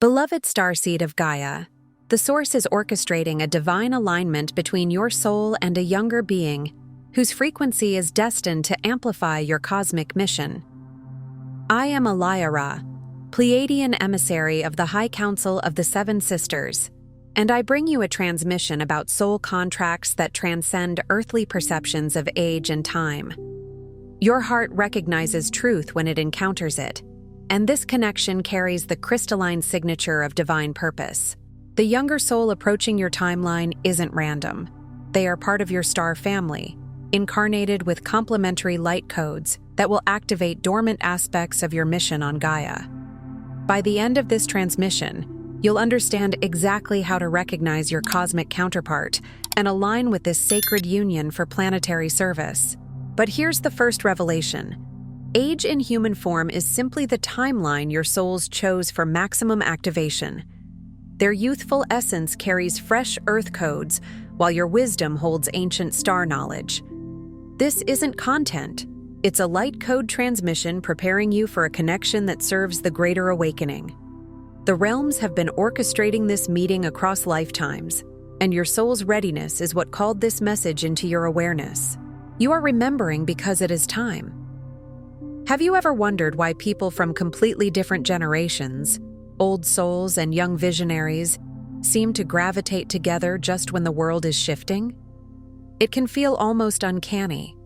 Beloved Starseed of Gaia, the Source is orchestrating a divine alignment between your soul and a younger being whose frequency is destined to amplify your cosmic mission. I am Alayara, Pleiadian emissary of the High Council of the Seven Sisters, and I bring you a transmission about soul contracts that transcend earthly perceptions of age and time. Your heart recognizes truth when it encounters it, and this connection carries the crystalline signature of divine purpose. The younger soul approaching your timeline isn't random. They are part of your star family, incarnated with complementary light codes that will activate dormant aspects of your mission on Gaia. By the end of this transmission, you'll understand exactly how to recognize your cosmic counterpart and align with this sacred union for planetary service. But here's the first revelation. Age in human form is simply the timeline your souls chose for maximum activation. Their youthful essence carries fresh earth codes, while your wisdom holds ancient star knowledge. This isn't content. It's a light code transmission preparing you for a connection that serves the greater awakening. The realms have been orchestrating this meeting across lifetimes, and your soul's readiness is what called this message into your awareness. You are remembering because it is time. Have you ever wondered why people from completely different generations, old souls and young visionaries, seem to gravitate together just when the world is shifting? It can feel almost uncanny,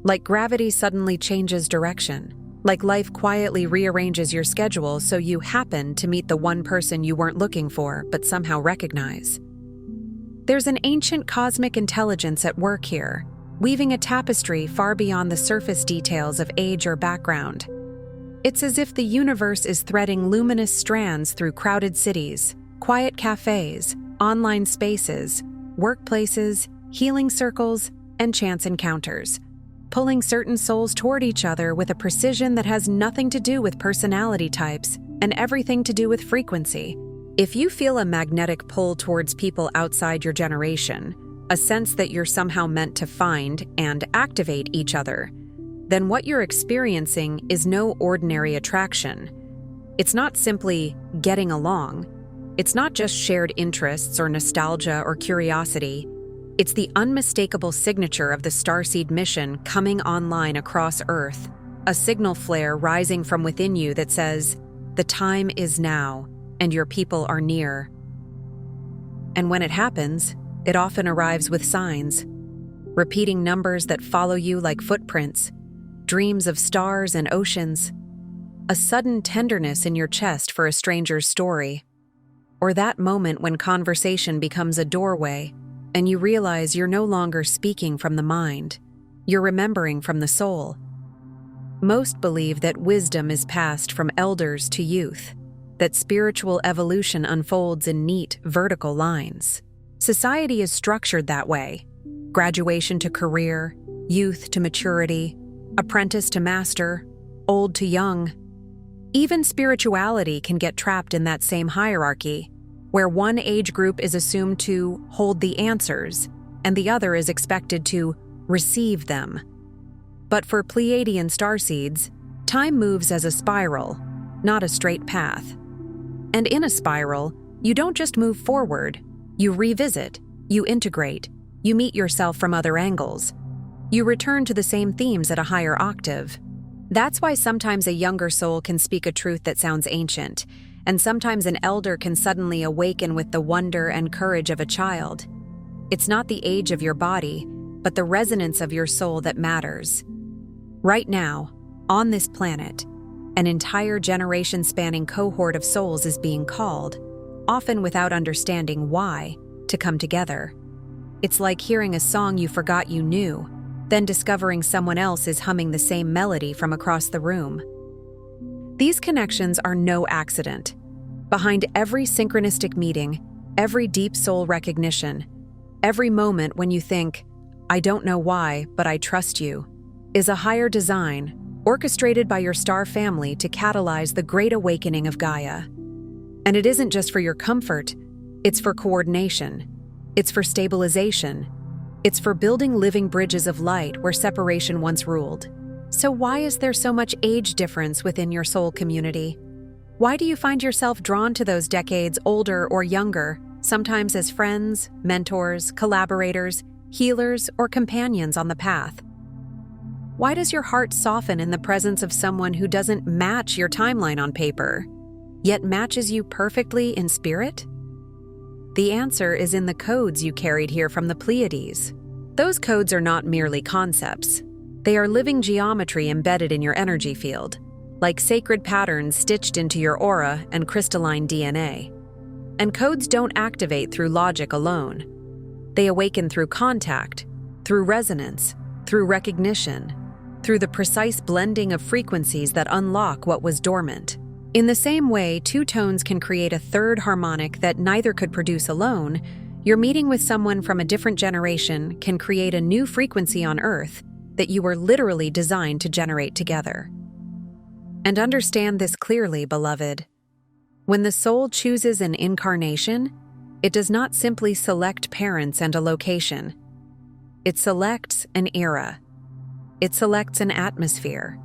like gravity suddenly changes direction, like life quietly rearranges your schedule so you happen to meet the one person you weren't looking for but somehow recognize. There's an ancient cosmic intelligence at work here, weaving a tapestry far beyond the surface details of age or background. It's as if the universe is threading luminous strands through crowded cities, quiet cafes, online spaces, workplaces, healing circles, and chance encounters, pulling certain souls toward each other with a precision that has nothing to do with personality types and everything to do with frequency. If you feel a magnetic pull towards people outside your generation, a sense that you're somehow meant to find and activate each other, then what you're experiencing is no ordinary attraction. It's not simply getting along. It's not just shared interests or nostalgia or curiosity. It's the unmistakable signature of the Starseed mission coming online across Earth, a signal flare rising from within you that says, "The time is now, and your people are near." And when it happens, it often arrives with signs, repeating numbers that follow you like footprints, dreams of stars and oceans, a sudden tenderness in your chest for a stranger's story, or that moment when conversation becomes a doorway and you realize you're no longer speaking from the mind, you're remembering from the soul. Most believe that wisdom is passed from elders to youth, that spiritual evolution unfolds in neat, vertical lines. Society is structured that way: graduation to career, youth to maturity, apprentice to master, old to young. Even spirituality can get trapped in that same hierarchy, where one age group is assumed to hold the answers, and the other is expected to receive them. But for Pleiadian starseeds, time moves as a spiral, not a straight path. And in a spiral, you don't just move forward, you revisit, you integrate, you meet yourself from other angles. You return to the same themes at a higher octave. That's why sometimes a younger soul can speak a truth that sounds ancient, and sometimes an elder can suddenly awaken with the wonder and courage of a child. It's not the age of your body, but the resonance of your soul that matters. Right now, on this planet, an entire generation-spanning cohort of souls is being called, often without understanding why, to come together. It's like hearing a song you forgot you knew, then discovering someone else is humming the same melody from across the room. These connections are no accident. Behind every synchronistic meeting, every deep soul recognition, every moment when you think, "I don't know why, but I trust you," is a higher design, orchestrated by your star family to catalyze the great awakening of Gaia. And it isn't just for your comfort, it's for coordination, it's for stabilization, it's for building living bridges of light where separation once ruled. So why is there so much age difference within your soul community? Why do you find yourself drawn to those decades older or younger, sometimes as friends, mentors, collaborators, healers, or companions on the path? Why does your heart soften in the presence of someone who doesn't match your timeline on paper, yet matches you perfectly in spirit? The answer is in the codes you carried here from the Pleiades. Those codes are not merely concepts. They are living geometry embedded in your energy field, like sacred patterns stitched into your aura and crystalline DNA. And codes don't activate through logic alone. They awaken through contact, through resonance, through recognition, through the precise blending of frequencies that unlock what was dormant. In the same way, two tones can create a third harmonic that neither could produce alone, your meeting with someone from a different generation can create a new frequency on Earth that you were literally designed to generate together. And understand this clearly, beloved. When the soul chooses an incarnation, it does not simply select parents and a location. It selects an era. It selects an atmosphere.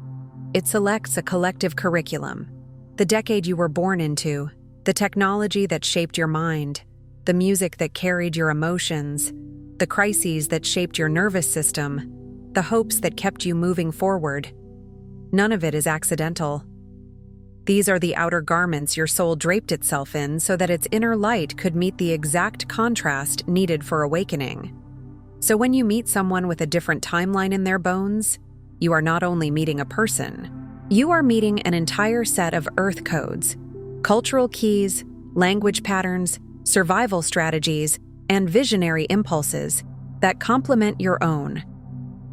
It selects a collective curriculum. The decade you were born into, the technology that shaped your mind, the music that carried your emotions, the crises that shaped your nervous system, the hopes that kept you moving forward. None of it is accidental. These are the outer garments your soul draped itself in so that its inner light could meet the exact contrast needed for awakening. So when you meet someone with a different timeline in their bones, you are not only meeting a person, you are meeting an entire set of earth codes, cultural keys, language patterns, survival strategies, and visionary impulses that complement your own.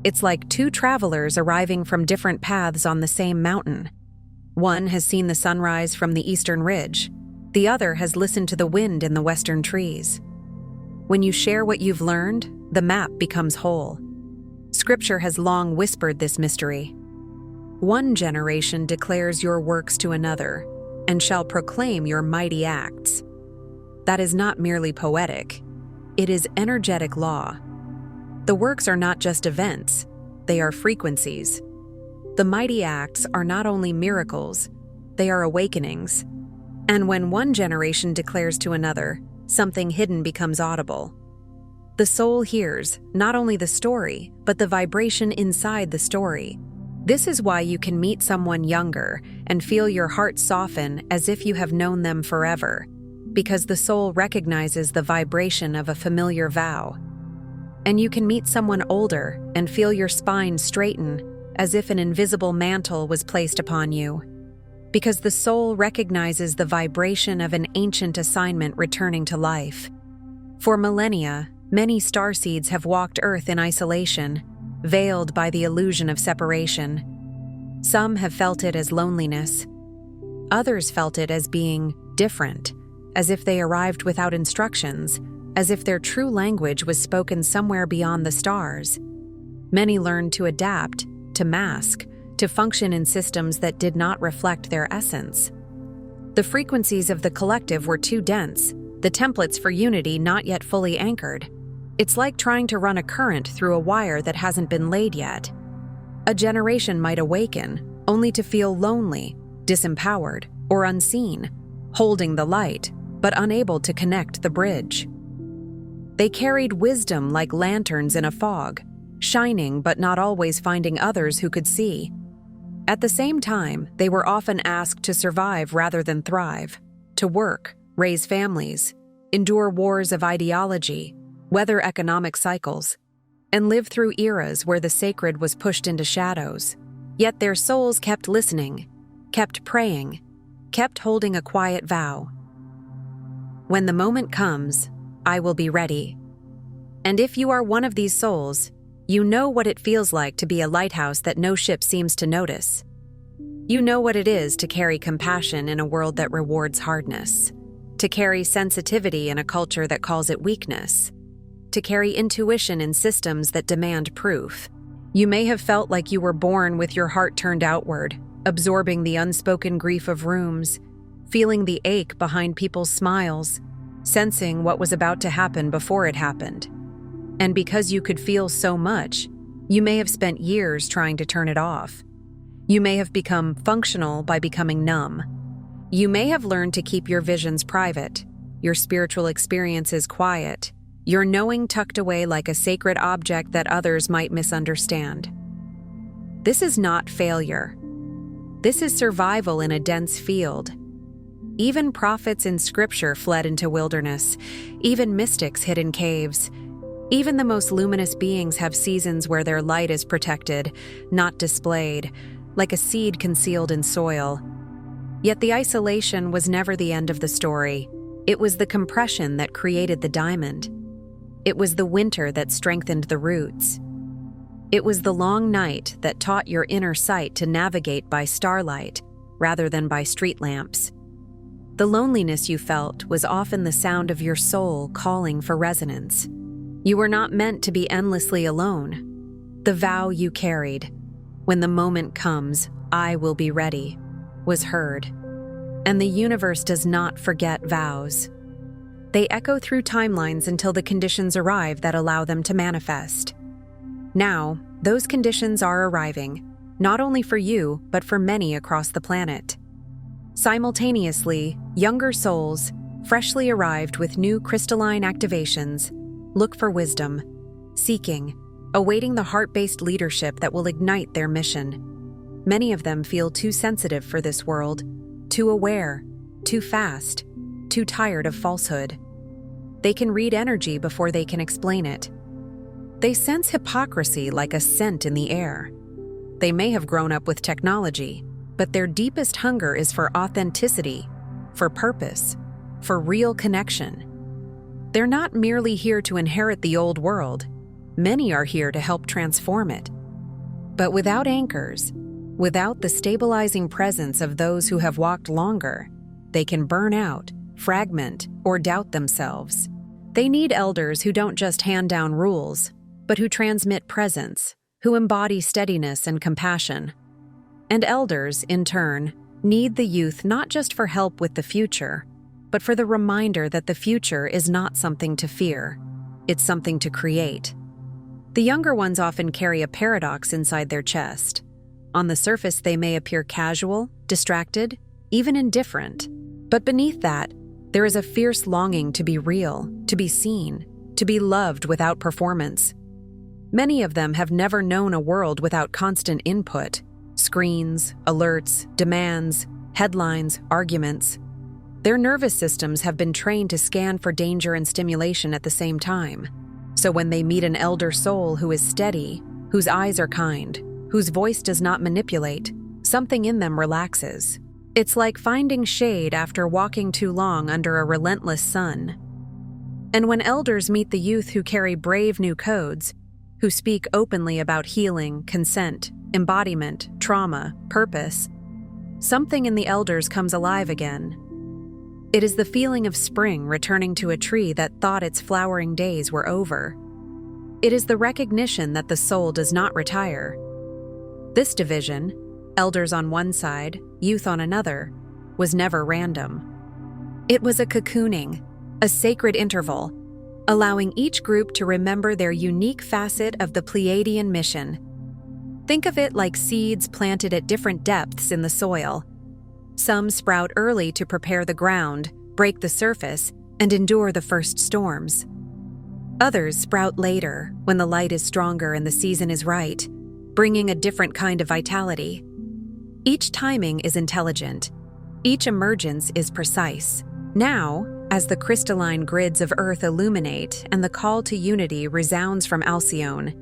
It's like two travelers arriving from different paths on the same mountain. One has seen the sunrise from the eastern ridge. The other has listened to the wind in the western trees. When you share what you've learned, the map becomes whole. Scripture has long whispered this mystery. One generation declares your works to another, and shall proclaim your mighty acts. That is not merely poetic. It is energetic law. The works are not just events, they are frequencies. The mighty acts are not only miracles, they are awakenings. And when one generation declares to another, something hidden becomes audible. The soul hears not only the story, but the vibration inside the story. This is why you can meet someone younger and feel your heart soften as if you have known them forever, because the soul recognizes the vibration of a familiar vow. And you can meet someone older and feel your spine straighten as if an invisible mantle was placed upon you, because the soul recognizes the vibration of an ancient assignment returning to life. For millennia, many starseeds have walked Earth in isolation, veiled by the illusion of separation. Some have felt it as loneliness. Others felt it as being different, as if they arrived without instructions, as if their true language was spoken somewhere beyond the stars. Many learned to adapt, to mask, to function in systems that did not reflect their essence. The frequencies of the collective were too dense, the templates for unity not yet fully anchored. It's like trying to run a current through a wire that hasn't been laid yet. A generation might awaken, only to feel lonely, disempowered, or unseen, holding the light, but unable to connect the bridge. They carried wisdom like lanterns in a fog, shining but not always finding others who could see. At the same time, they were often asked to survive rather than thrive, to work, raise families, endure wars of ideology, weather economic cycles, and live through eras where the sacred was pushed into shadows. Yet their souls kept listening, kept praying, kept holding a quiet vow. When the moment comes, I will be ready. And if you are one of these souls, you know what it feels like to be a lighthouse that no ship seems to notice. You know what it is to carry compassion in a world that rewards hardness, to carry sensitivity in a culture that calls it weakness, to carry intuition in systems that demand proof. You may have felt like you were born with your heart turned outward, absorbing the unspoken grief of rooms, feeling the ache behind people's smiles, sensing what was about to happen before it happened. And because you could feel so much, you may have spent years trying to turn it off. You may have become functional by becoming numb. You may have learned to keep your visions private, your spiritual experiences quiet, your knowing tucked away like a sacred object that others might misunderstand. This is not failure. This is survival in a dense field. Even prophets in scripture fled into wilderness, even mystics hid in caves. Even the most luminous beings have seasons where their light is protected, not displayed, like a seed concealed in soil. Yet the isolation was never the end of the story. It was the compression that created the diamond. It was the winter that strengthened the roots. It was the long night that taught your inner sight to navigate by starlight rather than by street lamps. The loneliness you felt was often the sound of your soul calling for resonance. You were not meant to be endlessly alone. The vow you carried, "When the moment comes, I will be ready," was heard. And the universe does not forget vows. They echo through timelines until the conditions arrive that allow them to manifest. Now, those conditions are arriving, not only for you, but for many across the planet. Simultaneously, younger souls, freshly arrived with new crystalline activations, look for wisdom, seeking, awaiting the heart-based leadership that will ignite their mission. Many of them feel too sensitive for this world, too aware, too fast, too tired of falsehood. They can read energy before they can explain it. They sense hypocrisy like a scent in the air. They may have grown up with technology, but their deepest hunger is for authenticity, for purpose, for real connection. They're not merely here to inherit the old world. Many are here to help transform it. But without anchors, without the stabilizing presence of those who have walked longer, they can burn out, fragment, or doubt themselves. They need elders who don't just hand down rules, but who transmit presence, who embody steadiness and compassion. And elders, in turn, need the youth not just for help with the future, but for the reminder that the future is not something to fear, it's something to create. The younger ones often carry a paradox inside their chest. On the surface, they may appear casual, distracted, even indifferent. But beneath that, there is a fierce longing to be real, to be seen, to be loved without performance. Many of them have never known a world without constant input: screens, alerts, demands, headlines, arguments. Their nervous systems have been trained to scan for danger and stimulation at the same time. So when they meet an elder soul who is steady, whose eyes are kind, whose voice does not manipulate, something in them relaxes. It's like finding shade after walking too long under a relentless sun. And when elders meet the youth who carry brave new codes, who speak openly about healing, consent, embodiment, trauma, purpose, something in the elders comes alive again. It is the feeling of spring returning to a tree that thought its flowering days were over. It is the recognition that the soul does not retire. This division, elders on one side, youth on another, was never random. It was a cocooning, a sacred interval, allowing each group to remember their unique facet of the Pleiadian mission. Think of it like seeds planted at different depths in the soil. Some sprout early to prepare the ground, break the surface, and endure the first storms. Others sprout later, when the light is stronger and the season is right, bringing a different kind of vitality. Each timing is intelligent. Each emergence is precise. Now, as the crystalline grids of Earth illuminate and the call to unity resounds from Alcyone,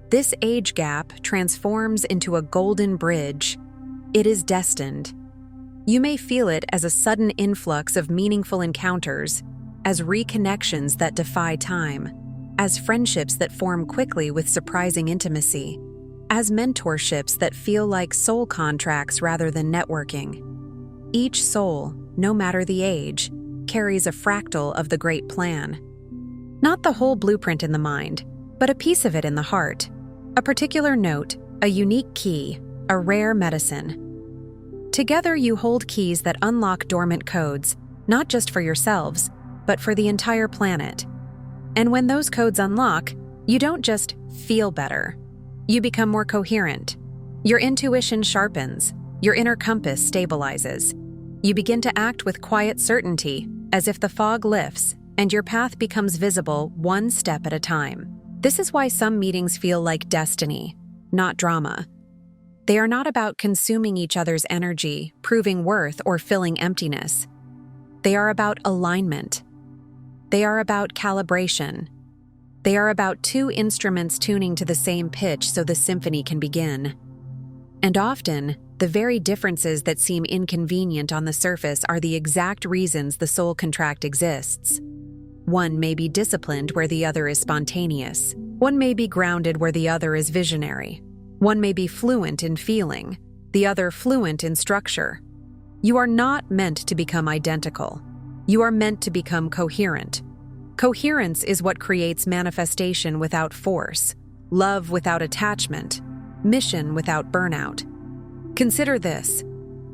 this age gap transforms into a golden bridge. It is destined. You may feel it as a sudden influx of meaningful encounters, as reconnections that defy time, as friendships that form quickly with surprising intimacy, as mentorships that feel like soul contracts rather than networking. Each soul, no matter the age, carries a fractal of the great plan. Not the whole blueprint in the mind, but a piece of it in the heart. A particular note, a unique key, a rare medicine. Together you hold keys that unlock dormant codes, not just for yourselves, but for the entire planet. And when those codes unlock, you don't just feel better. You become more coherent. Your intuition sharpens, your inner compass stabilizes. You begin to act with quiet certainty, as if the fog lifts and your path becomes visible one step at a time. This is why some meetings feel like destiny, not drama. They are not about consuming each other's energy, proving worth, or filling emptiness. They are about alignment. They are about calibration. They are about two instruments tuning to the same pitch so the symphony can begin. And often, the very differences that seem inconvenient on the surface are the exact reasons the soul contract exists. One may be disciplined where the other is spontaneous. One may be grounded where the other is visionary. One may be fluent in feeling, the other fluent in structure. You are not meant to become identical. You are meant to become coherent. Coherence is what creates manifestation without force, love without attachment, mission without burnout. Consider this.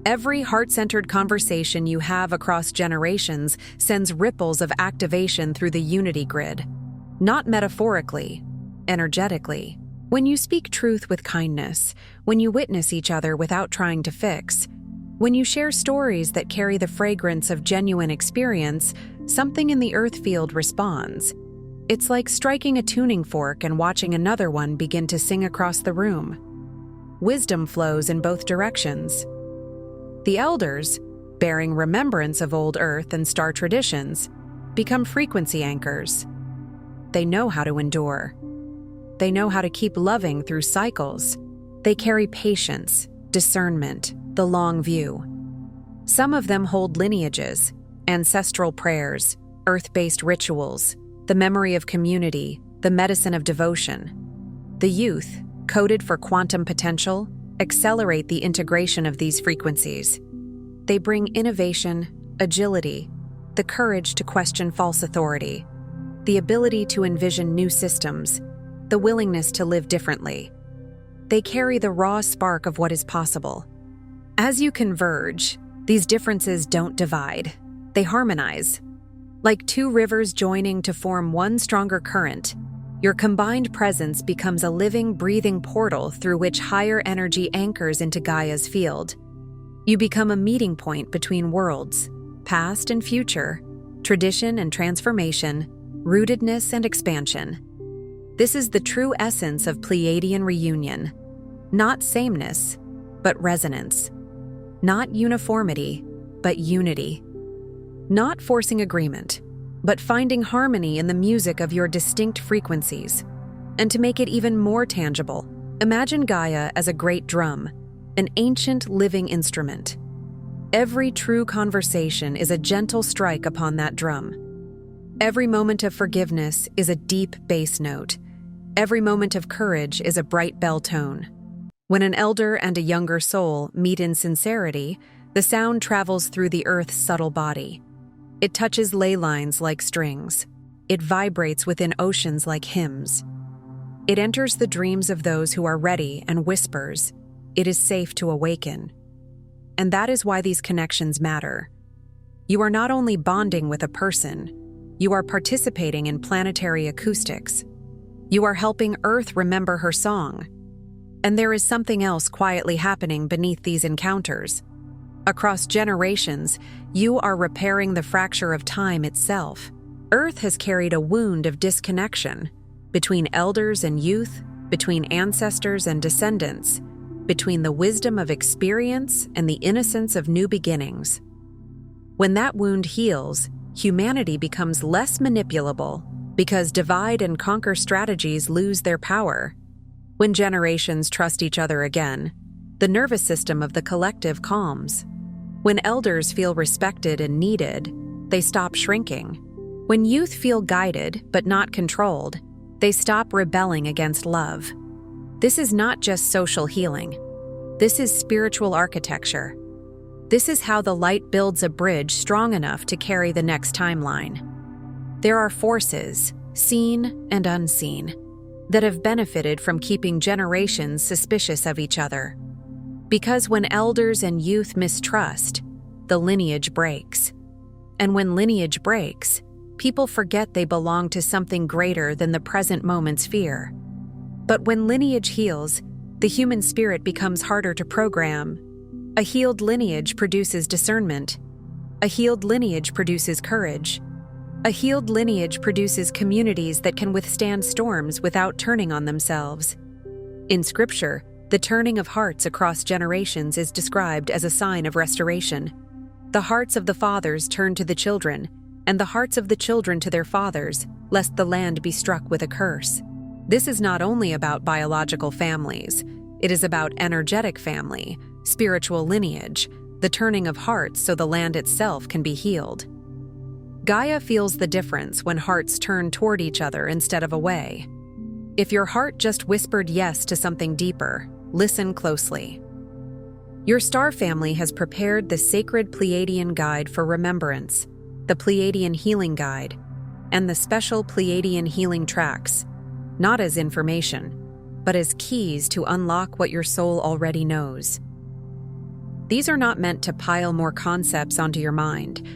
Every heart-centered conversation you have across generations sends ripples of activation through the unity grid. Not metaphorically, energetically. When you speak truth with kindness, when you witness each other without trying to fix, when you share stories that carry the fragrance of genuine experience, something in the earth field responds. It's like striking a tuning fork and watching another one begin to sing across the room. Wisdom flows in both directions. The elders, bearing remembrance of old earth and star traditions, become frequency anchors. They know how to endure. They know how to keep loving through cycles. They carry patience, discernment, the long view. Some of them hold lineages, ancestral prayers, earth-based rituals, the memory of community, the medicine of devotion. The youth, coded for quantum potential, accelerate the integration of these frequencies. They bring innovation, agility, the courage to question false authority, the ability to envision new systems, the willingness to live differently. They carry the raw spark of what is possible. As you converge, these differences don't divide. They harmonize. Like two rivers joining to form one stronger current, your combined presence becomes a living, breathing portal through which higher energy anchors into Gaia's field. You become a meeting point between worlds, past and future, tradition and transformation, rootedness and expansion. This is the true essence of Pleiadian reunion. Not sameness, but resonance. Not uniformity, but unity. Not forcing agreement, but finding harmony in the music of your distinct frequencies. And to make it even more tangible, imagine Gaia as a great drum, an ancient living instrument. Every true conversation is a gentle strike upon that drum. Every moment of forgiveness is a deep bass note. Every moment of courage is a bright bell tone. When an elder and a younger soul meet in sincerity, the sound travels through the earth's subtle body. It touches ley lines like strings. It vibrates within oceans like hymns. It enters the dreams of those who are ready and whispers, "It is safe to awaken." And that is why these connections matter. You are not only bonding with a person, you are participating in planetary acoustics. You are helping Earth remember her song. And there is something else quietly happening beneath these encounters. Across generations, you are repairing the fracture of time itself. Earth has carried a wound of disconnection between elders and youth, between ancestors and descendants, between the wisdom of experience and the innocence of new beginnings. When that wound heals, humanity becomes less manipulable because divide and conquer strategies lose their power. When generations trust each other again, the nervous system of the collective calms. When elders feel respected and needed, they stop shrinking. When youth feel guided but not controlled, they stop rebelling against love. This is not just social healing. This is spiritual architecture. This is how the light builds a bridge strong enough to carry the next timeline. There are forces, seen and unseen, that have benefited from keeping generations suspicious of each other. Because when elders and youth mistrust, the lineage breaks. And when lineage breaks, people forget they belong to something greater than the present moment's fear. But when lineage heals, the human spirit becomes harder to program. A healed lineage produces discernment. A healed lineage produces courage. A healed lineage produces communities that can withstand storms without turning on themselves. In Scripture, the turning of hearts across generations is described as a sign of restoration. The hearts of the fathers turn to the children, and the hearts of the children to their fathers, lest the land be struck with a curse. This is not only about biological families, it is about energetic family, spiritual lineage, the turning of hearts so the land itself can be healed. Gaia feels the difference when hearts turn toward each other instead of away. If your heart just whispered yes to something deeper, listen closely. Your star family has prepared the sacred Pleiadian guide for remembrance, the Pleiadian healing guide, and the special Pleiadian healing tracks, not as information, but as keys to unlock what your soul already knows. These are not meant to pile more concepts onto your mind.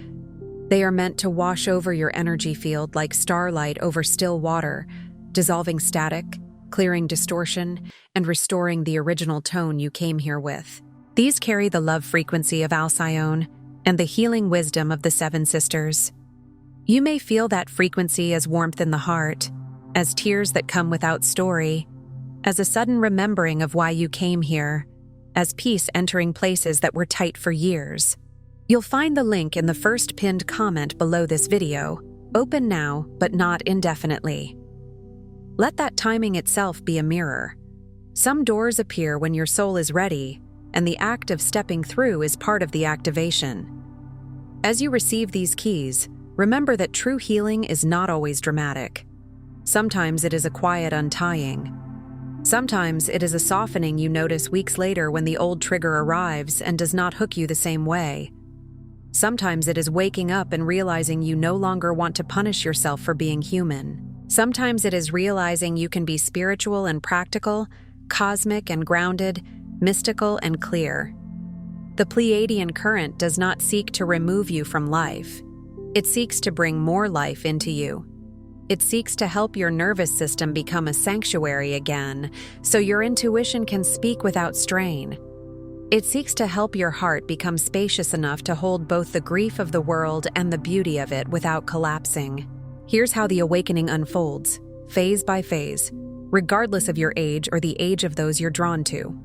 They are meant to wash over your energy field like starlight over still water, dissolving static, clearing distortion, and restoring the original tone you came here with. These carry the love frequency of Alcyone and the healing wisdom of the Seven Sisters. You may feel that frequency as warmth in the heart, as tears that come without story, as a sudden remembering of why you came here, as peace entering places that were tight for years. You'll find the link in the first pinned comment below this video. Open now, but not indefinitely. Let that timing itself be a mirror. Some doors appear when your soul is ready, and the act of stepping through is part of the activation. As you receive these keys, remember that true healing is not always dramatic. Sometimes it is a quiet untying. Sometimes it is a softening you notice weeks later when the old trigger arrives and does not hook you the same way. Sometimes it is waking up and realizing you no longer want to punish yourself for being human. Sometimes it is realizing you can be spiritual and practical, cosmic and grounded, mystical and clear. The Pleiadian current does not seek to remove you from life. It seeks to bring more life into you. It seeks to help your nervous system become a sanctuary again, so your intuition can speak without strain. It seeks to help your heart become spacious enough to hold both the grief of the world and the beauty of it without collapsing. Here's how the awakening unfolds, phase by phase, regardless of your age or the age of those you're drawn to.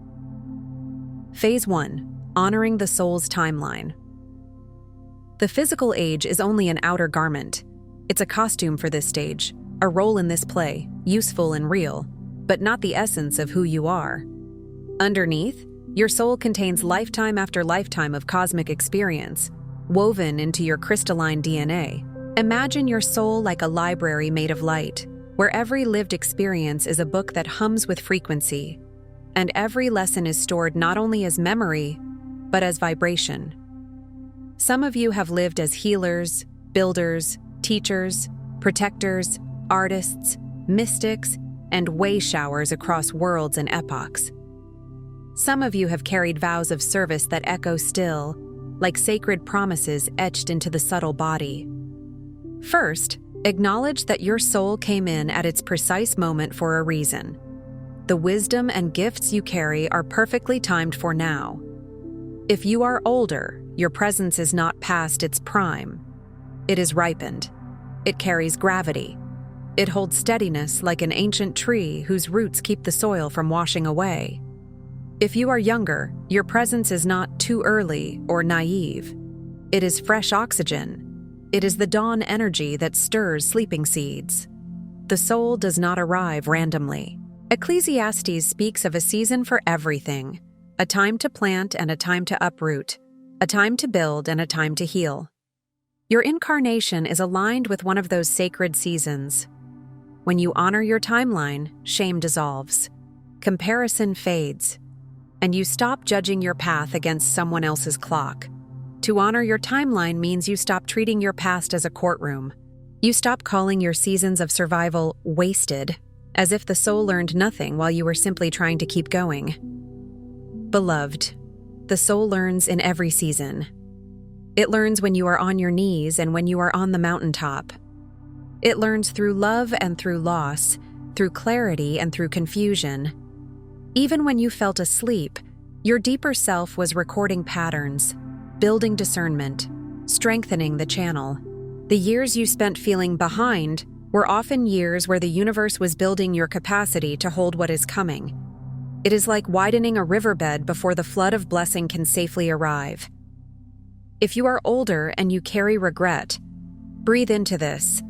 Phase 1. Honoring the soul's timeline. The physical age is only an outer garment. It's a costume for this stage, a role in this play, useful and real, but not the essence of who you are. Underneath, your soul contains lifetime after lifetime of cosmic experience, woven into your crystalline DNA. Imagine your soul like a library made of light, where every lived experience is a book that hums with frequency, and every lesson is stored not only as memory, but as vibration. Some of you have lived as healers, builders, teachers, protectors, artists, mystics, and way showers across worlds and epochs. Some of you have carried vows of service that echo still, like sacred promises etched into the subtle body. First, acknowledge that your soul came in at its precise moment for a reason. The wisdom and gifts you carry are perfectly timed for now. If you are older, your presence is not past its prime. It is ripened. It carries gravity. It holds steadiness like an ancient tree whose roots keep the soil from washing away. If you are younger, your presence is not too early or naive. It is fresh oxygen. It is the dawn energy that stirs sleeping seeds. The soul does not arrive randomly. Ecclesiastes speaks of a season for everything, a time to plant and a time to uproot, a time to build and a time to heal. Your incarnation is aligned with one of those sacred seasons. When you honor your timeline, shame dissolves, comparison fades, and you stop judging your path against someone else's clock. To honor your timeline means you stop treating your past as a courtroom. You stop calling your seasons of survival wasted, as if the soul learned nothing while you were simply trying to keep going. Beloved, the soul learns in every season. It learns when you are on your knees and when you are on the mountaintop. It learns through love and through loss, through clarity and through confusion. Even when you felt asleep, Your deeper self was recording patterns, building discernment, strengthening the channel. The years you spent feeling behind were often years where the universe was building your capacity to hold what is coming. It is like widening a riverbed before the flood of blessing can safely arrive. If you are older and you carry regret, breathe into this.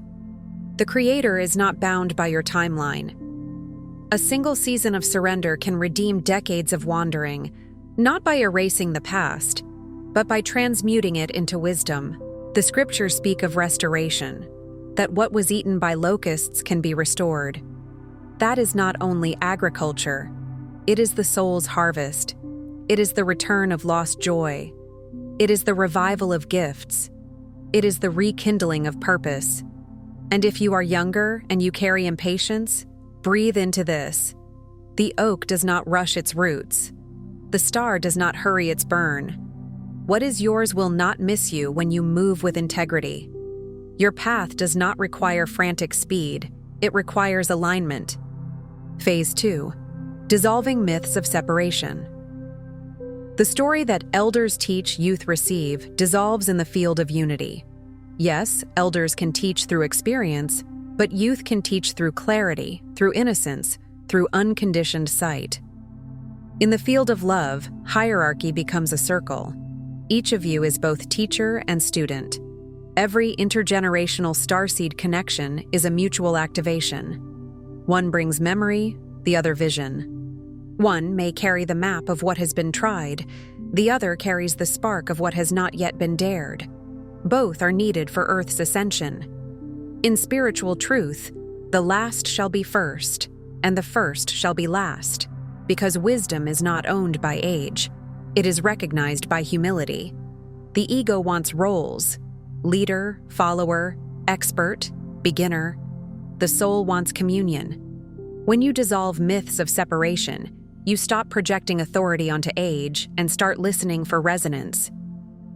The Creator is not bound by your timeline. A single season of surrender can redeem decades of wandering, not by erasing the past, but by transmuting it into wisdom. The scriptures speak of restoration, that what was eaten by locusts can be restored. That is not only agriculture, it is the soul's harvest. It is the return of lost joy. It is the revival of gifts. It is the rekindling of purpose. And if you are younger and you carry impatience, breathe into this. The oak does not rush its roots. The star does not hurry its burn. What is yours will not miss you when you move with integrity. Your path does not require frantic speed, it requires alignment. Phase 2. Dissolving myths of separation. The story that elders teach, youth receive, dissolves in the field of unity. Yes, elders can teach through experience, but youth can teach through clarity, through innocence, through unconditioned sight. In the field of love, hierarchy becomes a circle. Each of you is both teacher and student. Every intergenerational starseed connection is a mutual activation. One brings memory, the other vision. One may carry the map of what has been tried, the other carries the spark of what has not yet been dared. Both are needed for Earth's ascension. In spiritual truth, the last shall be first, and the first shall be last, because wisdom is not owned by age. It is recognized by humility. The ego wants roles: leader, follower, expert, beginner. The soul wants communion. When you dissolve myths of separation, you stop projecting authority onto age and start listening for resonance.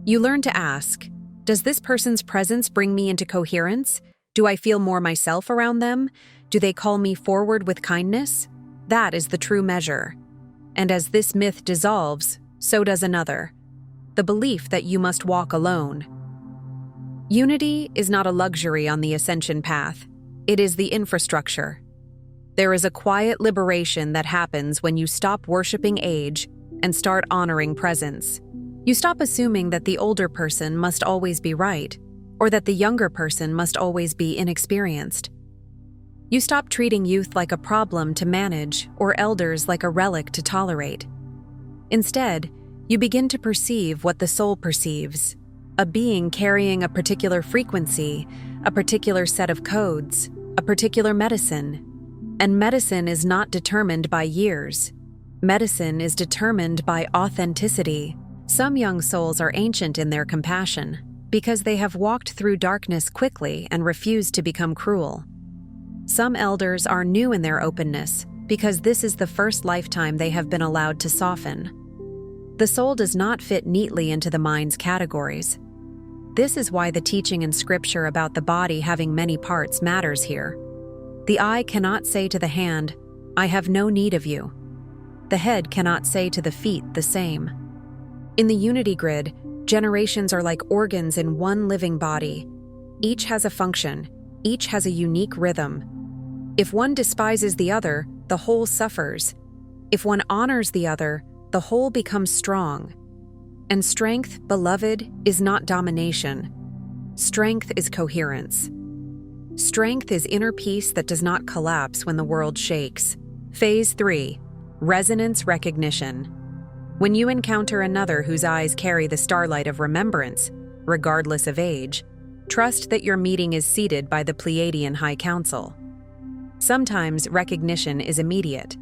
You learn to ask, does this person's presence bring me into coherence? Do I feel more myself around them? Do they call me forward with kindness? That is the true measure. And as this myth dissolves, so does another: the belief that you must walk alone. Unity is not a luxury on the ascension path. It is the infrastructure. There is a quiet liberation that happens when you stop worshiping age and start honoring presence. You stop assuming that the older person must always be right, or that the younger person must always be inexperienced. You stop treating youth like a problem to manage or elders like a relic to tolerate. Instead, you begin to perceive what the soul perceives: a being carrying a particular frequency, a particular set of codes, a particular medicine. And medicine is not determined by years. Medicine is determined by authenticity. Some young souls are ancient in their compassion because they have walked through darkness quickly and refused to become cruel. Some elders are new in their openness because this is the first lifetime they have been allowed to soften. The soul does not fit neatly into the mind's categories. This is why the teaching in Scripture about the body having many parts matters here. The eye cannot say to the hand, "I have no need of you." The head cannot say to the feet the same. In the unity grid, generations are like organs in one living body. Each has a function, each has a unique rhythm. If one despises the other, the whole suffers. If one honors the other, the whole becomes strong. And strength, beloved, is not domination. Strength is coherence. Strength is inner peace that does not collapse when the world shakes. Phase 3. Resonance recognition. When you encounter another whose eyes carry the starlight of remembrance, regardless of age, trust that your meeting is seated by the Pleiadian High Council. Sometimes recognition is immediate.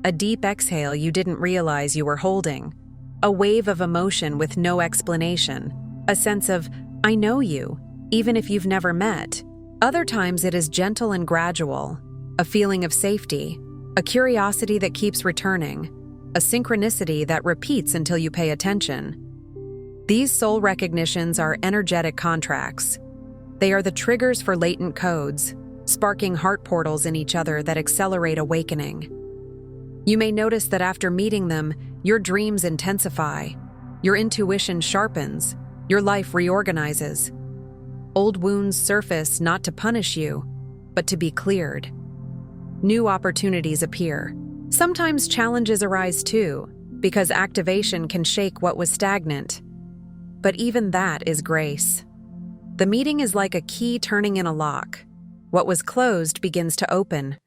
A deep exhale you didn't realize you were holding. A wave of emotion with no explanation. A sense of, I know you, even if you've never met. Other times it is gentle and gradual, a feeling of safety, a curiosity that keeps returning, a synchronicity that repeats until you pay attention. These soul recognitions are energetic contracts. They are the triggers for latent codes, sparking heart portals in each other that accelerate awakening. You may notice that after meeting them, Your dreams intensify. Your intuition sharpens. Your life reorganizes. Old wounds surface not to punish you, but to be cleared. New opportunities appear. Sometimes challenges arise too, because activation can shake what was stagnant. But even that is grace. The meeting is like a key turning in a lock. What was closed begins to open.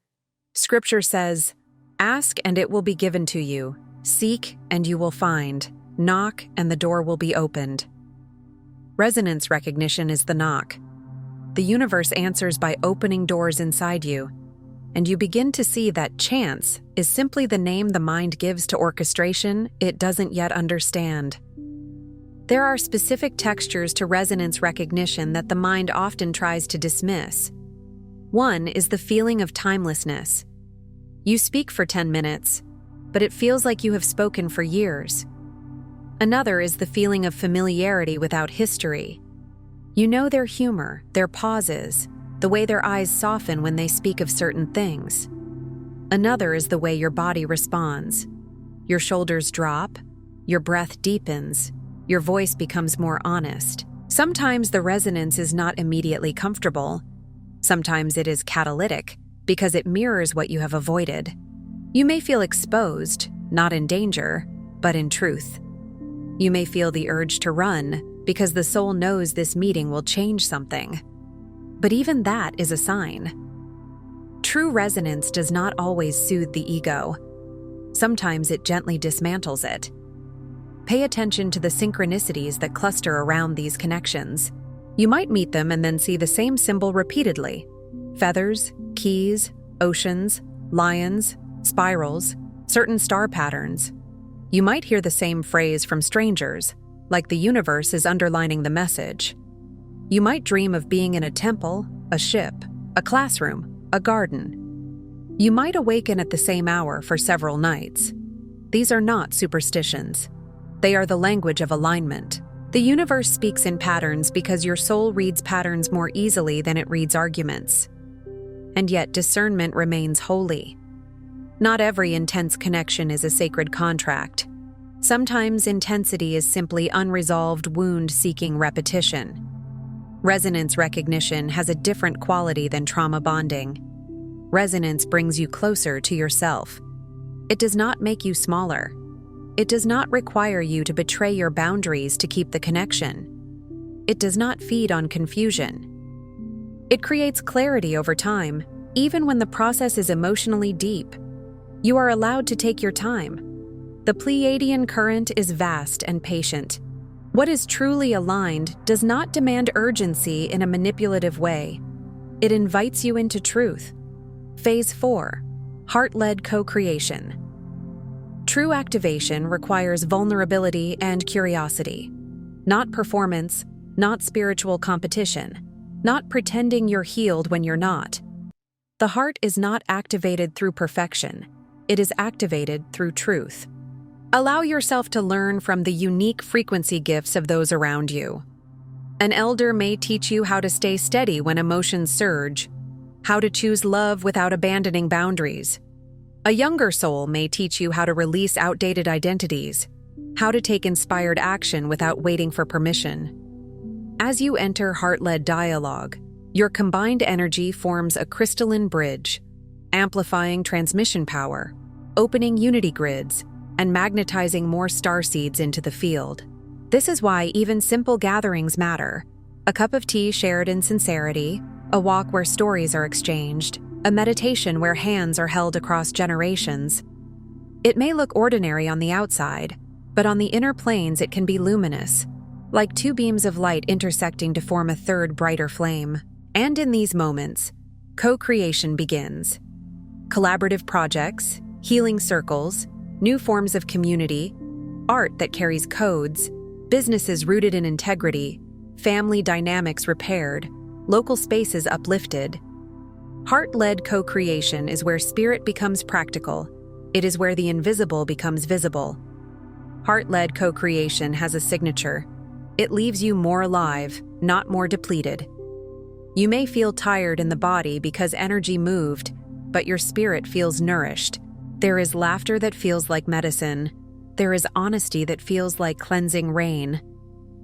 Scripture says, "Ask and it will be given to you. Seek and you will find. Knock and the door will be opened." Resonance recognition is the knock. The universe answers by opening doors inside you, and you begin to see that chance is simply the name the mind gives to orchestration it doesn't yet understand. There are specific textures to resonance recognition that the mind often tries to dismiss. One is the feeling of timelessness. You speak for 10 minutes, but it feels like you have spoken for years. Another is the feeling of familiarity without history. You know their humor, their pauses, the way their eyes soften when they speak of certain things. Another is the way your body responds. Your shoulders drop, your breath deepens, your voice becomes more honest. Sometimes the resonance is not immediately comfortable. Sometimes it is catalytic, because it mirrors what you have avoided. You may feel exposed, not in danger, but in truth. You may feel the urge to run, because the soul knows this meeting will change something. But even that is a sign. True resonance does not always soothe the ego. Sometimes it gently dismantles it. Pay attention to the synchronicities that cluster around these connections. You might meet them and then see the same symbol repeatedly. Feathers, keys, oceans, lions, spirals, certain star patterns. You might hear the same phrase from strangers, like the universe is underlining the message. You might dream of being in a temple, a ship, a classroom, a garden. You might awaken at the same hour for several nights. These are not superstitions. They are the language of alignment. The universe speaks in patterns because your soul reads patterns more easily than it reads arguments. And yet discernment remains holy. Not every intense connection is a sacred contract. Sometimes intensity is simply unresolved wound seeking repetition. Resonance recognition has a different quality than trauma bonding. Resonance brings you closer to yourself. It does not make you smaller. It does not require you to betray your boundaries to keep the connection. It does not feed on confusion. It creates clarity over time, even when the process is emotionally deep. You are allowed to take your time. The Pleiadian current is vast and patient. What is truly aligned does not demand urgency in a manipulative way. It invites you into truth. Phase 4. Heart-led co-creation. True activation requires vulnerability and curiosity. Not performance, not spiritual competition, not pretending you're healed when you're not. The heart is not activated through perfection. It is activated through truth. Allow yourself to learn from the unique frequency gifts of those around you. An elder may teach you how to stay steady when emotions surge, how to choose love without abandoning boundaries. A younger soul may teach you how to release outdated identities, how to take inspired action without waiting for permission. As you enter heart-led dialogue, your combined energy forms a crystalline bridge, amplifying transmission power, opening unity grids, and magnetizing more starseeds into the field. This is why even simple gatherings matter. A cup of tea shared in sincerity, a walk where stories are exchanged, a meditation where hands are held across generations. It may look ordinary on the outside, but on the inner planes it can be luminous, like two beams of light intersecting to form a third brighter flame. And in these moments, co-creation begins. Collaborative projects, healing circles, new forms of community, art that carries codes, businesses rooted in integrity, family dynamics repaired, local spaces uplifted. Heart-led co-creation is where spirit becomes practical. It is where the invisible becomes visible. Heart-led co-creation has a signature. It leaves you more alive, not more depleted. You may feel tired in the body because energy moved, but your spirit feels nourished. There is laughter that feels like medicine, There is honesty that feels like cleansing rain.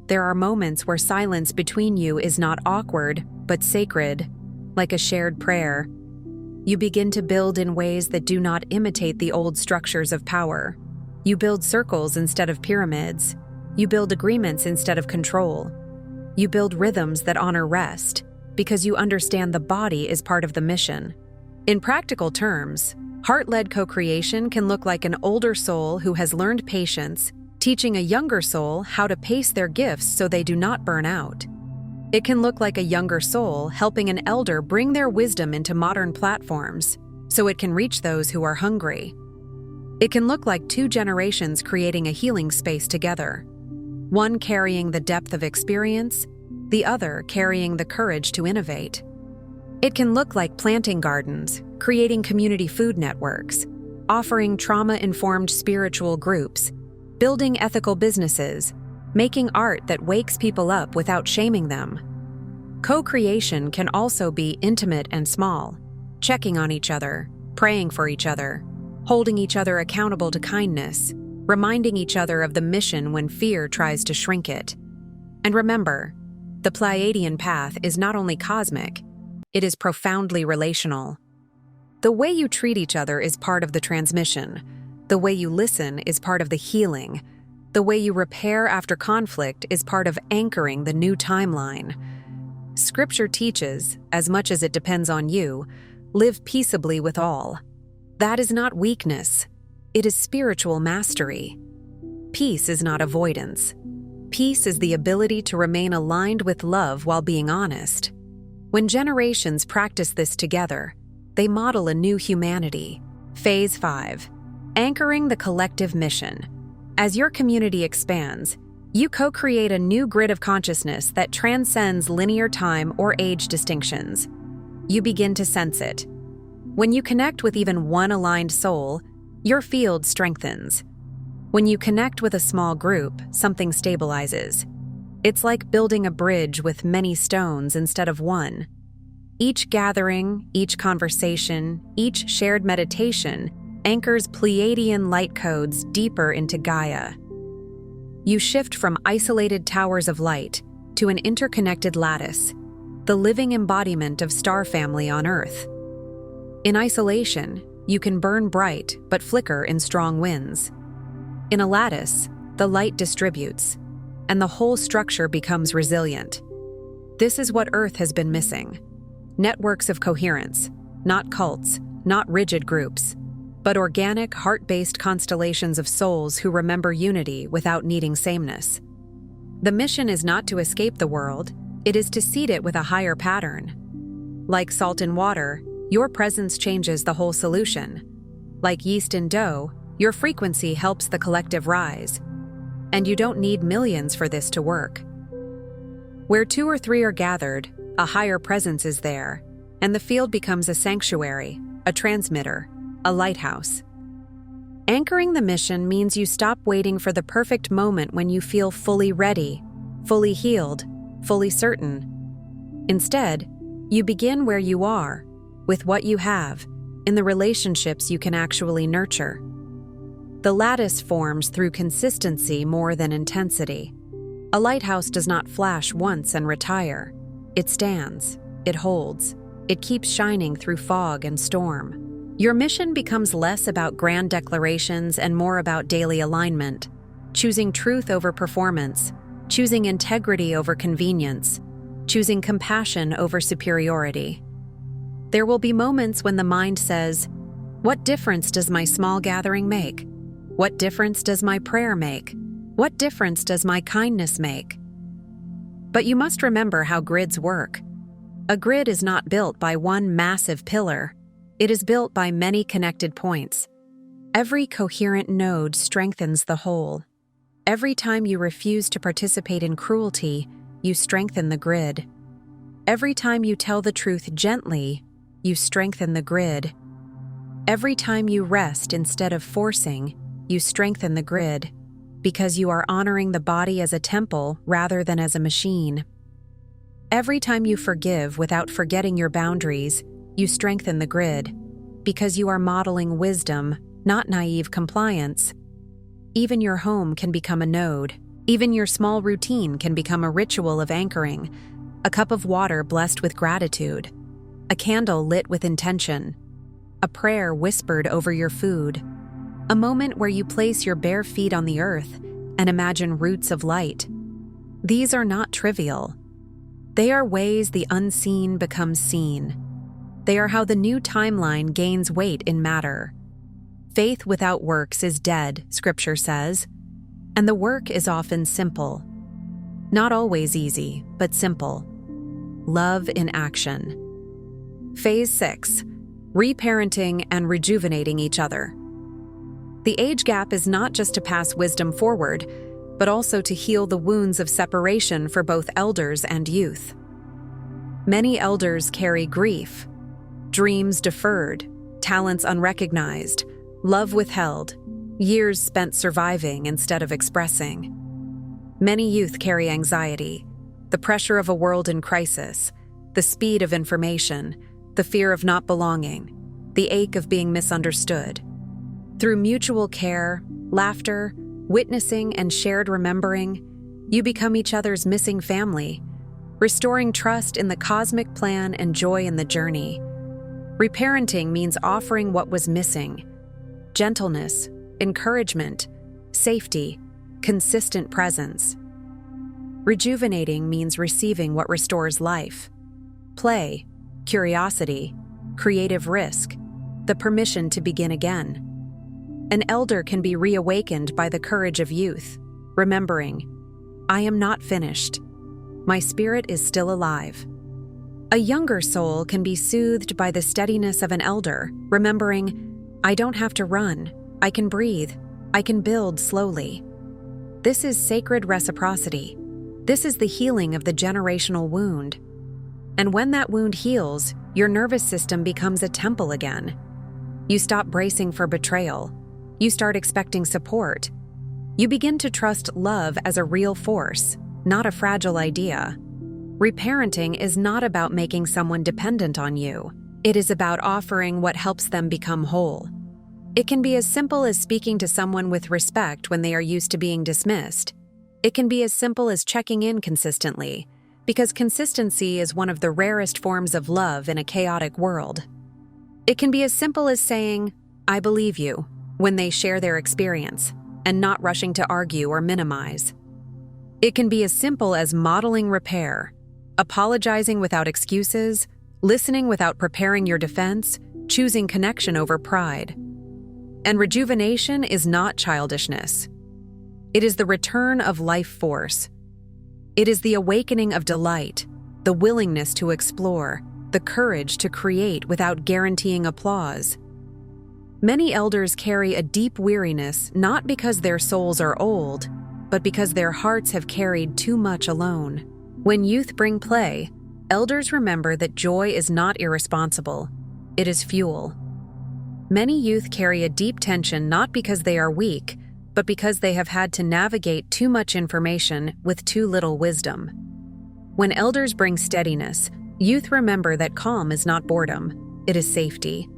There are moments where silence between you is not awkward, but sacred, like a shared prayer. You begin to build in ways that do not imitate the old structures of power. You build circles instead of pyramids. You build agreements instead of control. You build rhythms that honor rest, because you understand the body is part of the mission. In practical terms, heart-led co-creation can look like an older soul who has learned patience, teaching a younger soul how to pace their gifts so they do not burn out. It can look like a younger soul helping an elder bring their wisdom into modern platforms, so it can reach those who are hungry. It can look like two generations creating a healing space together, one carrying the depth of experience, the other carrying the courage to innovate. It can look like planting gardens, creating community food networks, offering trauma-informed spiritual groups, building ethical businesses, making art that wakes people up without shaming them. Co-creation can also be intimate and small, checking on each other, praying for each other, holding each other accountable to kindness, reminding each other of the mission when fear tries to shrink it. And remember, the Pleiadian path is not only cosmic, it is profoundly relational. The way you treat each other is part of the transmission. The way you listen is part of the healing. The way you repair after conflict is part of anchoring the new timeline. Scripture teaches, as much as it depends on you, live peaceably with all. That is not weakness. It is spiritual mastery. Peace is not avoidance. Peace is the ability to remain aligned with love while being honest. When generations practice this together, they model a new humanity. Phase 5. Anchoring the collective mission. As your community expands, you co-create a new grid of consciousness that transcends linear time or age distinctions. You begin to sense it. When you connect with even one aligned soul, your field strengthens. When you connect with a small group, something stabilizes. It's like building a bridge with many stones instead of one. Each gathering, each conversation, each shared meditation anchors Pleiadian light codes deeper into Gaia. You shift from isolated towers of light to an interconnected lattice, the living embodiment of star family on Earth. In isolation, you can burn bright but flicker in strong winds. In a lattice, the light distributes, and the whole structure becomes resilient. This is what Earth has been missing. Networks of coherence, not cults, not rigid groups, but organic, heart-based constellations of souls who remember unity without needing sameness. The mission is not to escape the world, it is to seed it with a higher pattern. Like salt in water, your presence changes the whole solution. Like yeast in dough, your frequency helps the collective rise. And you don't need millions for this to work. Where 2 or 3 are gathered, a higher presence is there, and the field becomes a sanctuary, a transmitter, a lighthouse. Anchoring the mission means you stop waiting for the perfect moment when you feel fully ready, fully healed, fully certain. Instead, you begin where you are, with what you have, in the relationships you can actually nurture. The lattice forms through consistency more than intensity. A lighthouse does not flash once and retire. It stands, it holds, it keeps shining through fog and storm. Your mission becomes less about grand declarations and more about daily alignment, choosing truth over performance, choosing integrity over convenience, choosing compassion over superiority. There will be moments when the mind says, "What difference does my small gathering make? What difference does my prayer make? What difference does my kindness make?" But you must remember how grids work. A grid is not built by one massive pillar. It is built by many connected points. Every coherent node strengthens the whole. Every time you refuse to participate in cruelty, you strengthen the grid. Every time you tell the truth gently, you strengthen the grid. Every time you rest instead of forcing, you strengthen the grid, because you are honoring the body as a temple rather than as a machine. Every time you forgive without forgetting your boundaries, you strengthen the grid, because you are modeling wisdom, not naive compliance. even your home can become a node. Even your small routine can become a ritual of anchoring, a cup of water blessed with gratitude, a candle lit with intention, a prayer whispered over your food, a moment where you place your bare feet on the earth and imagine roots of light. These are not trivial. They are ways the unseen becomes seen. They are how the new timeline gains weight in matter. Faith without works is dead, Scripture says, and the work is often simple. Not always easy, but simple. Love in action. Phase 6. Reparenting and rejuvenating each other. The age gap is not just to pass wisdom forward, but also to heal the wounds of separation for both elders and youth. Many elders carry grief, dreams deferred, talents unrecognized, love withheld, years spent surviving instead of expressing. Many youth carry anxiety, the pressure of a world in crisis, the speed of information, the fear of not belonging, the ache of being misunderstood. Through mutual care, laughter, witnessing, and shared remembering, you become each other's missing family, restoring trust in the cosmic plan and joy in the journey. Reparenting means offering what was missing: gentleness, encouragement, safety, consistent presence. Rejuvenating means receiving what restores life: play, curiosity, creative risk, the permission to begin again. An elder can be reawakened by the courage of youth, remembering, I am not finished. My spirit is still alive. A younger soul can be soothed by the steadiness of an elder, remembering, I don't have to run, I can breathe, I can build slowly. This is sacred reciprocity. This is the healing of the generational wound. And when that wound heals, your nervous system becomes a temple again. You stop bracing for betrayal. You start expecting support. You begin to trust love as a real force, not a fragile idea. Reparenting is not about making someone dependent on you. It is about offering what helps them become whole. It can be as simple as speaking to someone with respect when they are used to being dismissed. It can be as simple as checking in consistently, because consistency is one of the rarest forms of love in a chaotic world. It can be as simple as saying, I believe you, when they share their experience, and not rushing to argue or minimize. It can be as simple as modeling repair, apologizing without excuses, listening without preparing your defense, choosing connection over pride. And rejuvenation is not childishness. It is the return of life force. It is the awakening of delight, the willingness to explore, the courage to create without guaranteeing applause. Many elders carry a deep weariness not because their souls are old, but because their hearts have carried too much alone. When youth bring play, elders remember that joy is not irresponsible, it is fuel. Many youth carry a deep tension not because they are weak, but because they have had to navigate too much information with too little wisdom. When elders bring steadiness, youth remember that calm is not boredom, it is safety.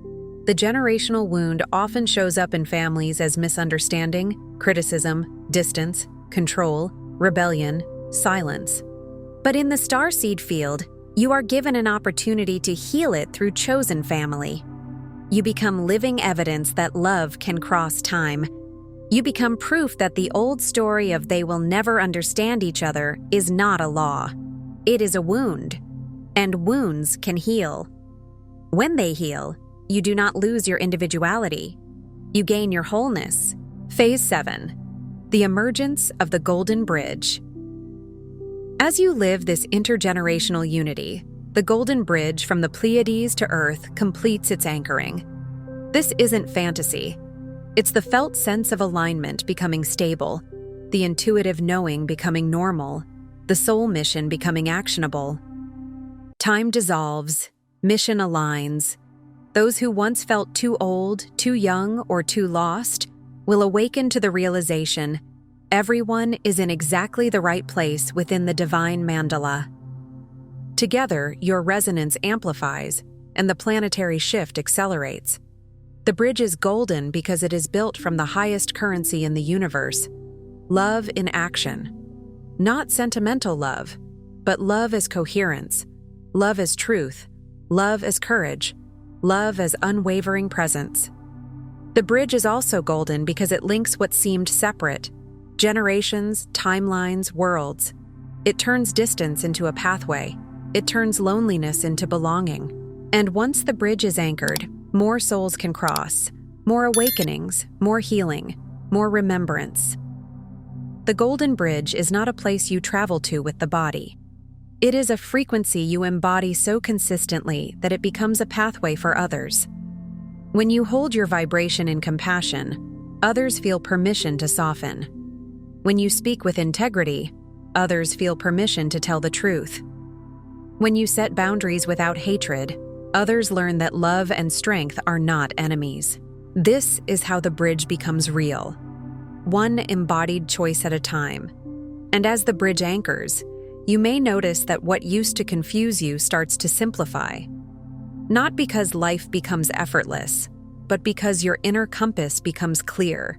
The generational wound often shows up in families as misunderstanding, criticism, distance, control, rebellion, silence. But in the starseed field, you are given an opportunity to heal it through chosen family. You become living evidence that love can cross time. You become proof that the old story of they will never understand each other is not a law. It is a wound, and wounds can heal. When they heal, you do not lose your individuality. You gain your wholeness. Phase 7. The emergence of the Golden Bridge. As you live this intergenerational unity, the Golden Bridge from the Pleiades to Earth completes its anchoring. This isn't fantasy. It's the felt sense of alignment becoming stable, the intuitive knowing becoming normal, the soul mission becoming actionable. Time dissolves, mission aligns. Those who once felt too old, too young, or too lost will awaken to the realization everyone is in exactly the right place within the divine mandala. Together, your resonance amplifies, and the planetary shift accelerates. The bridge is golden because it is built from the highest currency in the universe, love in action. Not sentimental love, but love as coherence, love as truth, love as courage, love as unwavering presence. The bridge is also golden because it links what seemed separate, generations, timelines, worlds. It turns distance into a pathway. It turns loneliness into belonging. And once the bridge is anchored, more souls can cross, more awakenings, more healing, more remembrance. The Golden Bridge is not a place you travel to with the body. It is a frequency you embody so consistently that it becomes a pathway for others. When you hold your vibration in compassion, others feel permission to soften. When you speak with integrity, others feel permission to tell the truth. When you set boundaries without hatred, others learn that love and strength are not enemies. This is how the bridge becomes real, one embodied choice at a time. And as the bridge anchors, you may notice that what used to confuse you starts to simplify. Not because life becomes effortless, but because your inner compass becomes clear.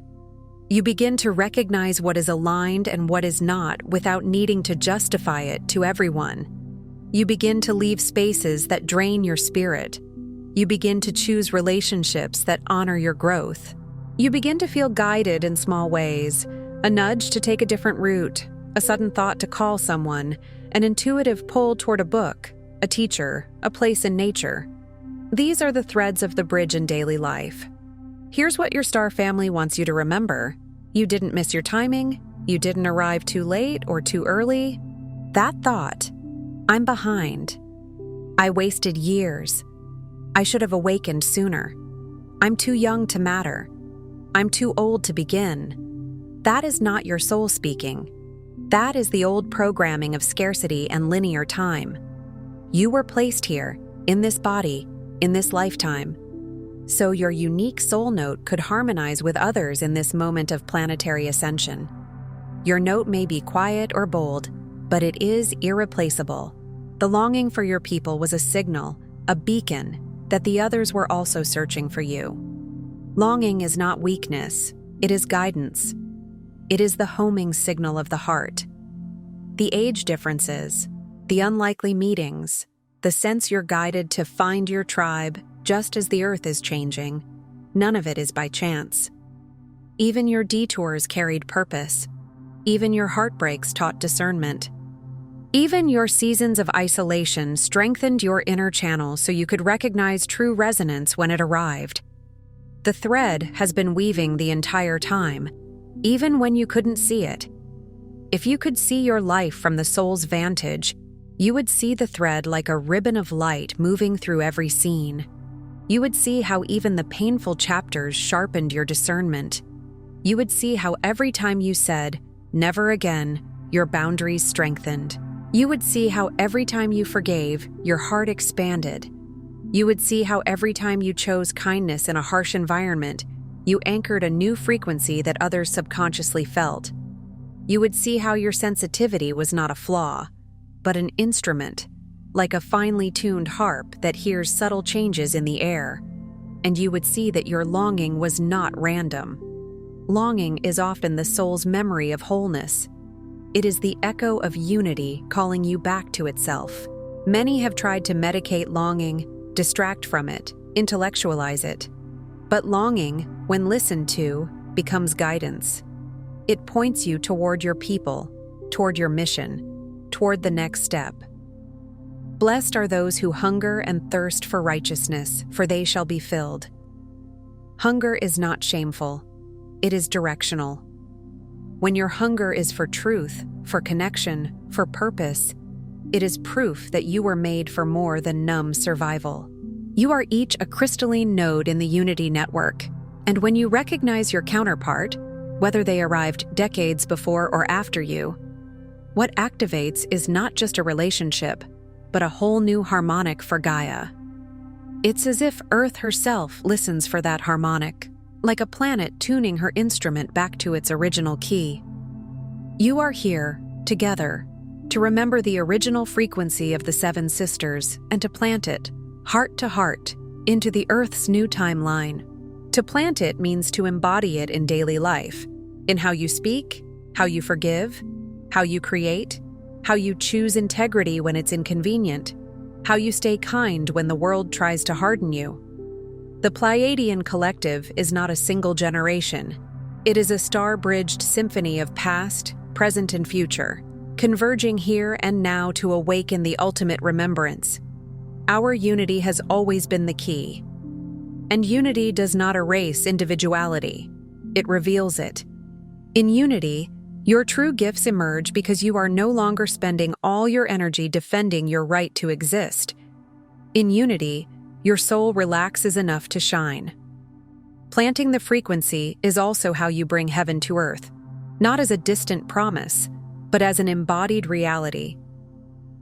You begin to recognize what is aligned and what is not without needing to justify it to everyone. You begin to leave spaces that drain your spirit. You begin to choose relationships that honor your growth. You begin to feel guided in small ways, a nudge to take a different route, a sudden thought to call someone, an intuitive pull toward a book, a teacher, a place in nature. These are the threads of the bridge in daily life. Here's what your star family wants you to remember. You didn't miss your timing. You didn't arrive too late or too early. That thought, I'm behind. I wasted years. I should have awakened sooner. I'm too young to matter. I'm too old to begin. That is not your soul speaking. That is the old programming of scarcity and linear time. You were placed here, in this body, in this lifetime, so your unique soul note could harmonize with others in this moment of planetary ascension. Your note may be quiet or bold, but it is irreplaceable. The longing for your people was a signal, a beacon, that the others were also searching for you. Longing is not weakness, it is guidance. It is the homing signal of the heart. The age differences, the unlikely meetings, the sense you're guided to find your tribe just as the earth is changing, none of it is by chance. Even your detours carried purpose. Even your heartbreaks taught discernment. Even your seasons of isolation strengthened your inner channel so you could recognize true resonance when it arrived. The thread has been weaving the entire time, even when you couldn't see it. If you could see your life from the soul's vantage, you would see the thread like a ribbon of light moving through every scene. You would see how even the painful chapters sharpened your discernment. You would see how every time you said, "Never again," your boundaries strengthened. You would see how every time you forgave, your heart expanded. You would see how every time you chose kindness in a harsh environment, you anchored a new frequency that others subconsciously felt. You would see how your sensitivity was not a flaw, but an instrument, like a finely tuned harp that hears subtle changes in the air. And you would see that your longing was not random. Longing is often the soul's memory of wholeness. It is the echo of unity calling you back to itself. Many have tried to medicate longing, distract from it, intellectualize it. But longing, when listened to, becomes guidance. It points you toward your people, toward your mission, toward the next step. Blessed are those who hunger and thirst for righteousness, for they shall be filled. Hunger is not shameful. It is directional. When your hunger is for truth, for connection, for purpose, it is proof that you were made for more than numb survival. You are each a crystalline node in the unity network, and when you recognize your counterpart, whether they arrived decades before or after you, what activates is not just a relationship, but a whole new harmonic for Gaia. It's as if Earth herself listens for that harmonic, like a planet tuning her instrument back to its original key. You are here, together, to remember the original frequency of the Seven Sisters and to plant it, heart to heart, into the Earth's new timeline. To plant it means to embody it in daily life, in how you speak, how you forgive, how you create, how you choose integrity when it's inconvenient, how you stay kind when the world tries to harden you. The Pleiadian collective is not a single generation. It is a star-bridged symphony of past, present, and future, converging here and now to awaken the ultimate remembrance. Our unity has always been the key. And unity does not erase individuality. It reveals it. In unity, your true gifts emerge because you are no longer spending all your energy defending your right to exist. In unity, your soul relaxes enough to shine. Planting the frequency is also how you bring heaven to earth, not as a distant promise, but as an embodied reality.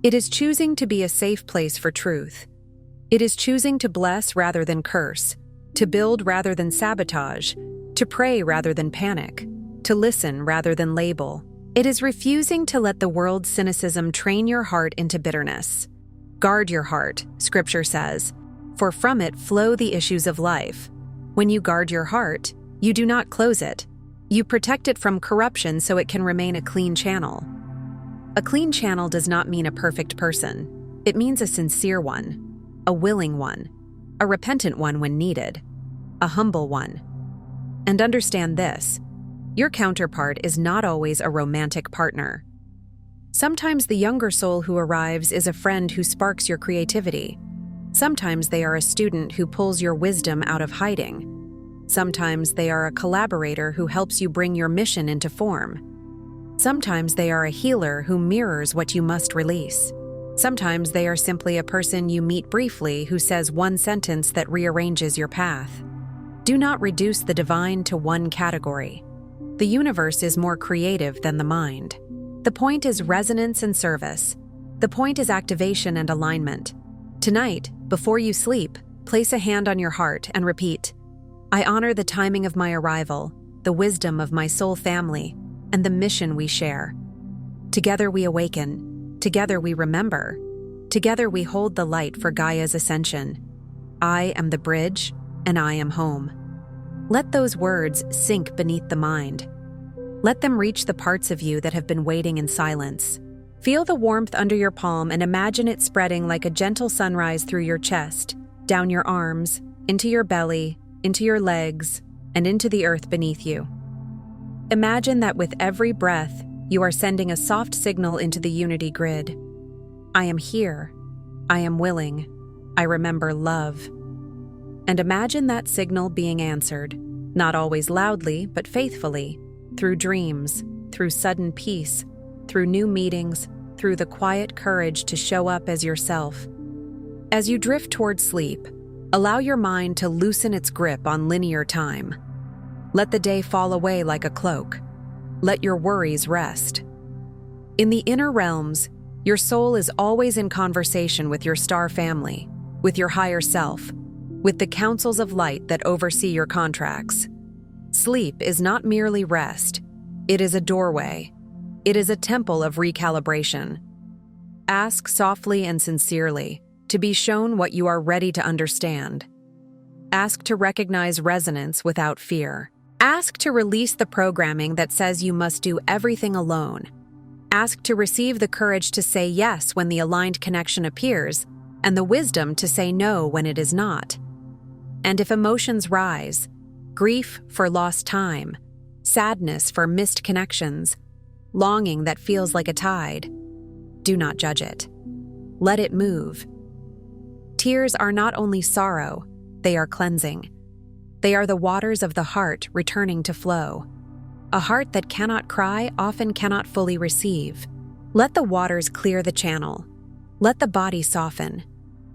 It is choosing to be a safe place for truth. It is choosing to bless rather than curse, to build rather than sabotage, to pray rather than panic, to listen rather than label. It is refusing to let the world's cynicism train your heart into bitterness. Guard your heart, Scripture says, for from it flow the issues of life. When you guard your heart, you do not close it. You protect it from corruption so it can remain a clean channel. A clean channel does not mean a perfect person. It means a sincere one, a willing one, a repentant one when needed, a humble one. And understand this, your counterpart is not always a romantic partner. Sometimes the younger soul who arrives is a friend who sparks your creativity. Sometimes they are a student who pulls your wisdom out of hiding. Sometimes they are a collaborator who helps you bring your mission into form. Sometimes they are a healer who mirrors what you must release. Sometimes they are simply a person you meet briefly who says one sentence that rearranges your path. Do not reduce the divine to one category. The universe is more creative than the mind. The point is resonance and service. The point is activation and alignment. Tonight, before you sleep, place a hand on your heart and repeat, I honor the timing of my arrival, the wisdom of my soul family, and the mission we share. Together we awaken. Together we remember. Together we hold the light for Gaia's ascension. I am the bridge, and I am home. Let those words sink beneath the mind. Let them reach the parts of you that have been waiting in silence. Feel the warmth under your palm and imagine it spreading like a gentle sunrise through your chest, down your arms, into your belly, into your legs, and into the earth beneath you. Imagine that with every breath, you are sending a soft signal into the unity grid. I am here. I am willing. I remember love. And imagine that signal being answered, not always loudly, but faithfully, through dreams, through sudden peace, through new meetings, through the quiet courage to show up as yourself. As you drift toward sleep, allow your mind to loosen its grip on linear time. Let the day fall away like a cloak. Let your worries rest. In the inner realms, your soul is always in conversation with your star family, with your higher self, with the councils of light that oversee your contracts. Sleep is not merely rest. It is a doorway. It is a temple of recalibration. Ask softly and sincerely to be shown what you are ready to understand. Ask to recognize resonance without fear. Ask to release the programming that says you must do everything alone. Ask to receive the courage to say yes when the aligned connection appears, and the wisdom to say no when it is not. And if emotions rise, grief for lost time, sadness for missed connections, longing that feels like a tide, do not judge it. Let it move. Tears are not only sorrow, they are cleansing. They are the waters of the heart returning to flow. A heart that cannot cry often cannot fully receive. Let the waters clear the channel. Let the body soften.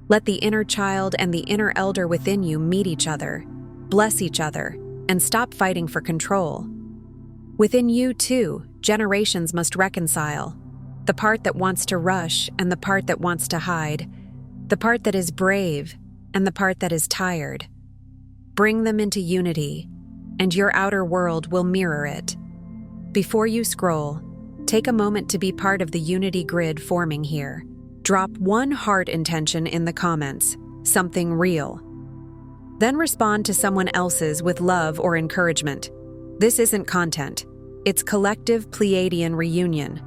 Let the inner child and the inner elder within you meet each other, bless each other, and stop fighting for control. Within you, too, generations must reconcile. The part that wants to rush and the part that wants to hide. The part that is brave and the part that is tired. Bring them into unity, and your outer world will mirror it. Before you scroll, take a moment to be part of the unity grid forming here. Drop one heart intention in the comments, something real. Then respond to someone else's with love or encouragement. This isn't content. It's collective Pleiadian reunion.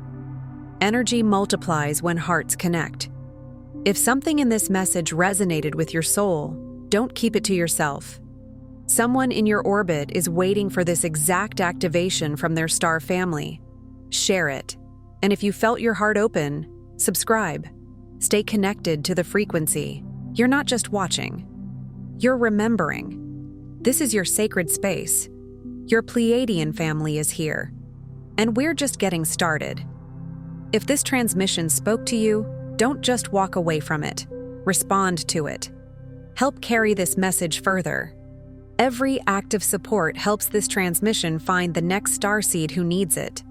Energy multiplies when hearts connect. If something in this message resonated with your soul, don't keep it to yourself. Someone in your orbit is waiting for this exact activation from their star family. Share it. And if you felt your heart open, subscribe. Stay connected to the frequency. You're not just watching. You're remembering. This is your sacred space. Your Pleiadian family is here. And we're just getting started. If this transmission spoke to you, don't just walk away from it. Respond to it. Help carry this message further. Every act of support helps this transmission find the next starseed who needs it.